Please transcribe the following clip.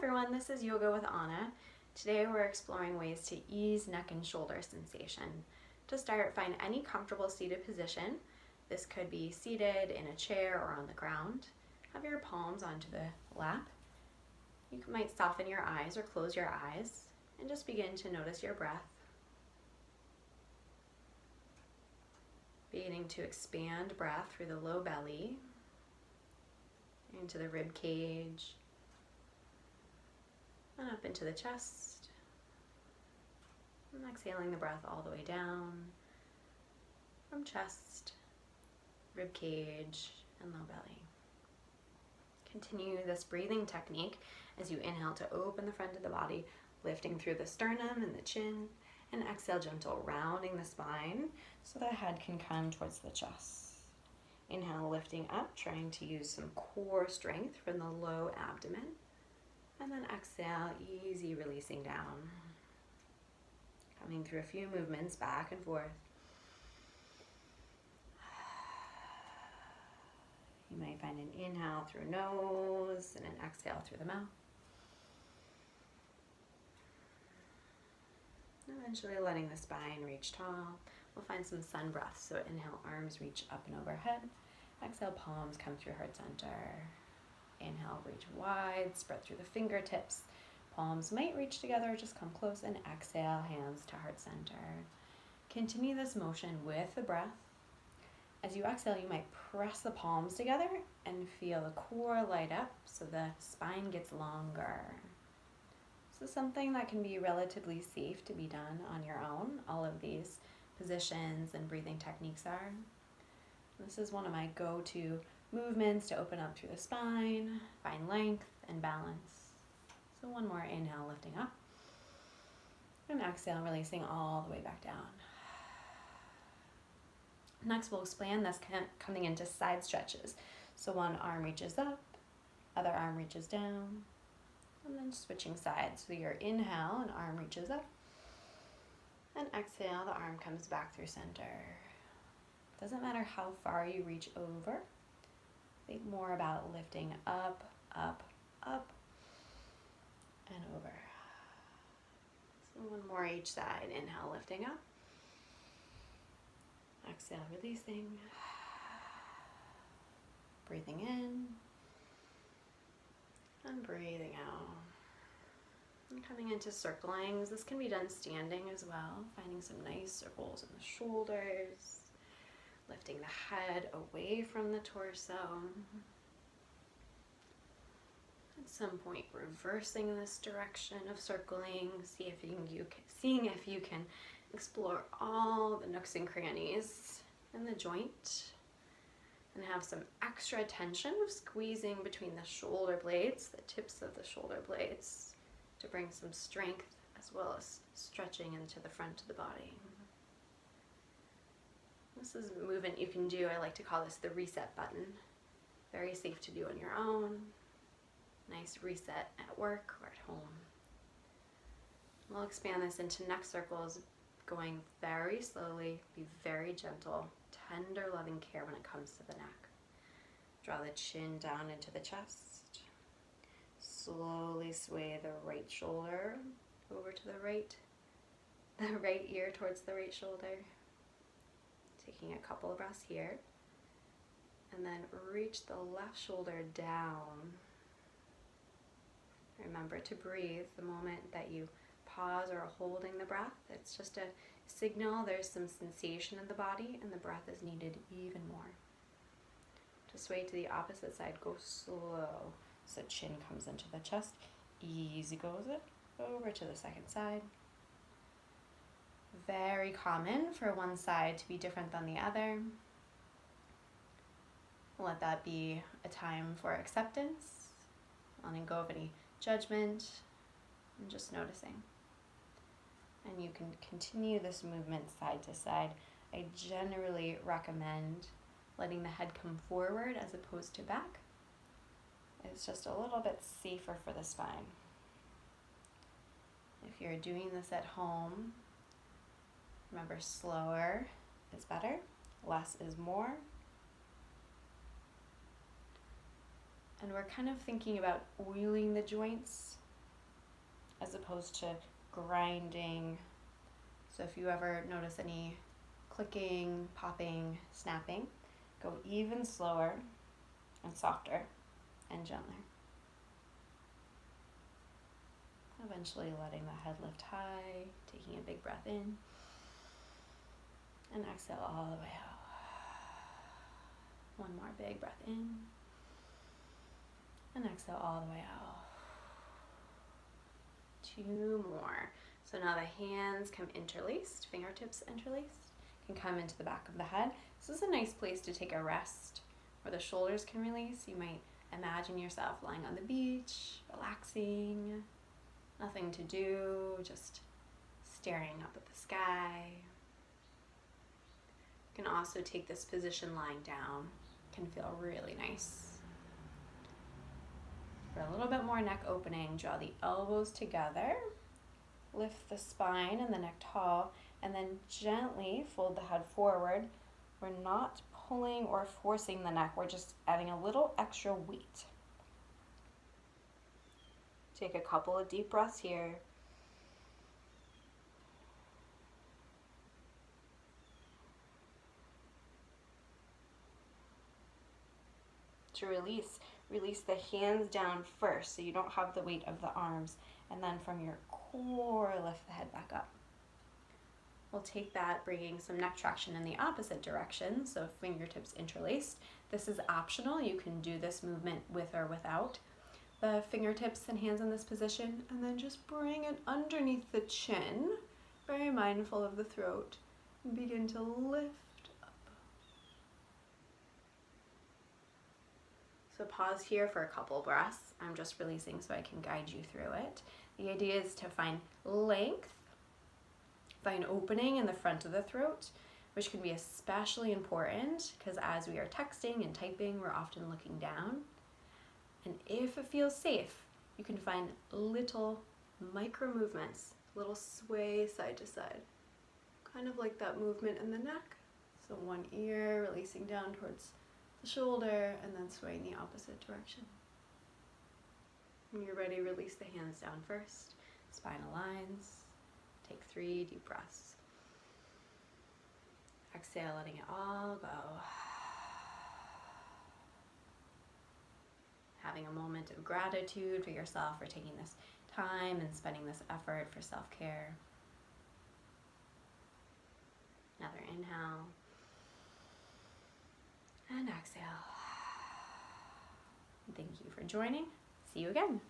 everyone, this is Yoga with Anna. Today we're exploring ways to ease neck and shoulder sensation. To start, find any comfortable seated position. This could be seated in a chair or on the ground. Have your palms onto the lap. You might soften your eyes or close your eyes and just begin to notice your breath. Beginning to expand breath through the low belly, into the rib cage, and up into the chest. And exhaling the breath all the way down from chest, rib cage, and low belly. Continue this breathing technique as you inhale to open the front of the body, lifting through the sternum and the chin, and exhale, gentle rounding the spine so the head can come towards the chest. Inhale, lifting up, trying to use some core strength from the low abdomen. And then exhale, easy releasing down. Coming through a few movements back and forth. You might find an inhale through nose and an exhale through the mouth. Eventually letting the spine reach tall. We'll find some sun breaths. So inhale, arms reach up and overhead. Exhale, palms come through heart center. Inhale, reach wide, spread through the fingertips. Palms might reach together, just come close, and exhale, hands to heart center. Continue this motion with the breath. As you exhale, you might press the palms together and feel the core light up so the spine gets longer. This is something that can be relatively safe to be done on your own. All of these positions and breathing techniques are. This is one of my go-to movements to open up through the spine, find length and balance. So one more inhale, lifting up. And exhale, releasing all the way back down. Next, we'll expand this coming into side stretches. So one arm reaches up, other arm reaches down, and then switching sides. So your inhale, an arm reaches up, and exhale, the arm comes back through center. Doesn't matter how far you reach over. Think more about lifting up, up, up, and over. So one more each side. Inhale, lifting up. Exhale, releasing. Breathing in. And breathing out. And coming into circlings. This can be done standing as well. Finding some nice circles in the shoulders. Lifting the head away from the torso. At some point, reversing this direction of circling, seeing if you can explore all the nooks and crannies in the joint, and have some extra tension of squeezing between the shoulder blades, the tips of the shoulder blades, to bring some strength as well as stretching into the front of the body. This is a movement you can do. I like to call this the reset button. Very safe to do on your own. Nice reset at work or at home. We'll expand this into neck circles, going very slowly, be very gentle, tender, loving care when it comes to the neck. Draw the chin down into the chest. Slowly sway the right shoulder over to the right ear towards the right shoulder. Taking a couple of breaths here, and then reach the left shoulder down. Remember to breathe the moment that you pause or are holding the breath. It's just a signal there's some sensation in the body and the breath is needed even more. To sway to the opposite side, go slow. So chin comes into the chest, easy goes it, over to the second side. Very common for one side to be different than the other. Let that be a time for acceptance, letting go of any judgment, and just noticing. And you can continue this movement side to side. I generally recommend letting the head come forward as opposed to back. It's just a little bit safer for the spine. If you're doing this at home, remember, slower is better, less is more. And we're kind of thinking about oiling the joints as opposed to grinding. So if you ever notice any clicking, popping, snapping, go even slower and softer and gentler. Eventually letting the head lift high, taking a big breath in, and exhale all the way out. One more big breath in, and exhale all the way out. Two more. So now the hands come interlaced, fingertips interlaced, can come into the back of the head. This is a nice place to take a rest where the shoulders can release. You might imagine yourself lying on the beach, relaxing, nothing to do, just staring up at the sky. You can also take this position lying down. Can feel really nice. For a little bit more neck opening, draw the elbows together, lift the spine and the neck tall, and then gently fold the head forward. We're not pulling or forcing the neck, we're just adding a little extra weight. Take a couple of deep breaths here. To release the hands down first so you don't have the weight of the arms, and then from your core lift the head back up. We'll take that, bringing some neck traction in the opposite direction, so fingertips interlaced. This is optional, you can do this movement with or without the fingertips and hands in this position, and then just bring it underneath the chin, very mindful of the throat, and begin to lift. So pause here for a couple breaths. I'm just releasing so I can guide you through it. The idea is to find length, find opening in the front of the throat, which can be especially important because as we are texting and typing, we're often looking down. And if it feels safe, you can find little micro movements, little sway side to side, kind of like that movement in the neck. So one ear releasing down towards the shoulder and then swaying the opposite direction. When you're ready, release the hands down first. Spine aligns. Take 3 deep breaths. Exhale, letting it all go. Having a moment of gratitude for yourself for taking this time and spending this effort for self-care. Another inhale. And exhale. Thank you for joining. See you again.